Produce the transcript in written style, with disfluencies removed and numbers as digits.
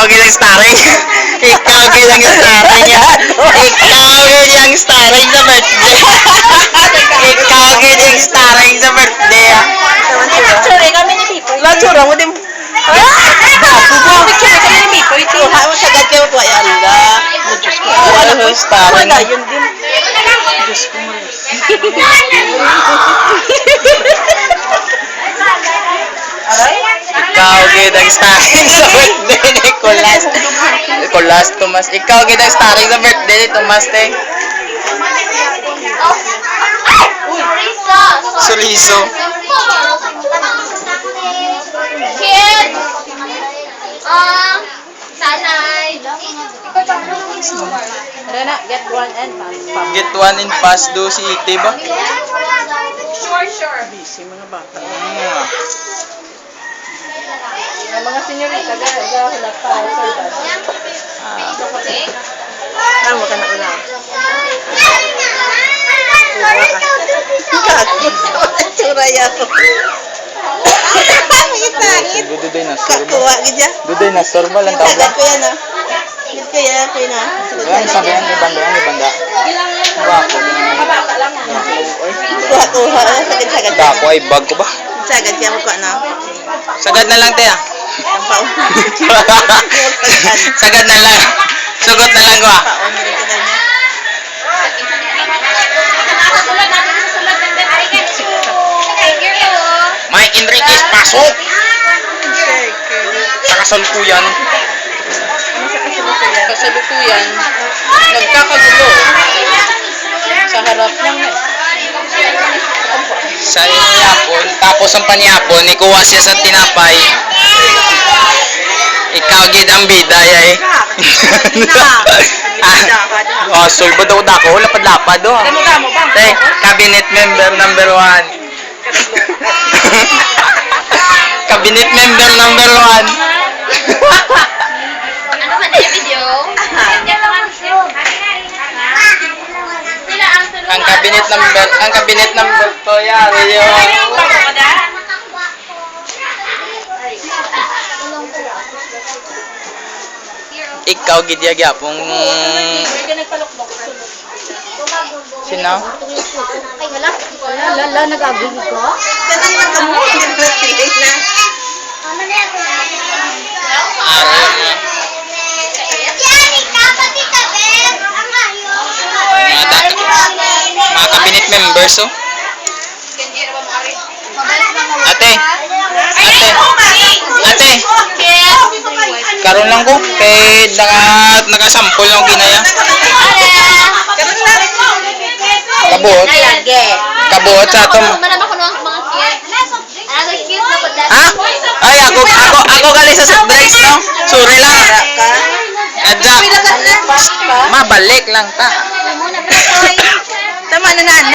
gilang starring. Ikaw gilang starring yan. Ikaw gilang starring sa birthday. Ikaw gilang starring sa birthday. Picture kami ni Pipoy. Latsura mo din. Picture kami ni Pipoy. Tuha mo sagad kayo po. Ay, Allah. Diyos ko. Ano, starring. Wala, yun din. Diyos ko. Ikaw gilang starring sa birthday ni Nicolas. Nicolas Tomas. Ikaw gilang starring sa birthday ni Tomas, te. Suriso. Kid! Sanay! Ano na, get one and pass. Get one in pass do si Ite ba? Sure. Busy mga bata. Ah. Ang mga senyorita, gahulap pa sa soldado. Ah, waka na ulam. Tsura yan. Pangit-pangit. Duday na sir ba? Kakuha gidya. Duday na sir ba lang tawag? Sagad ko yan ah. Gid ko yan, kuya na. Yan sabi yan ibanda yan ibanda. Bako. Mabata lang. Kuha-kuha. Sagad-sagad. Bako ay bag ko ba? Sagad kaya mo ko na. Sagad na lang te ah. Ang paon. Sagad na lang. Sugot na lang ko ah. Paon rin ka daw niya. Mike Enriquez pasok. Sa kasalukuyan. Kasalukuyan, nagkakagulo sa harap ng Sa yapon, tapos ang panyapon, ikuha siya sa tinapay. Ikaw gid ang bida ay. Ah, sulbo daw dako, lapad-lapad do. Damo-damo ba? Te, cabinet member number 1. Cabinet member number 1. Ano man yung video? Ang cabinet number to yari yo. Ikaw gid ya gyapong sino? Lala, nag-agong ko? Ganun lang ka mo. Sige na. Mga cabinet members oh. Ate. Ate. Karon lang ko kay nakasampol ng ginaya. Kabuot. Kabuot sa ato. Manama ko ng mga kids. Ano cute na pala? Ha? Ay ako gali sa soft drinks no. Sorry lang. Adja. Mabalik lang ta. Tama na na.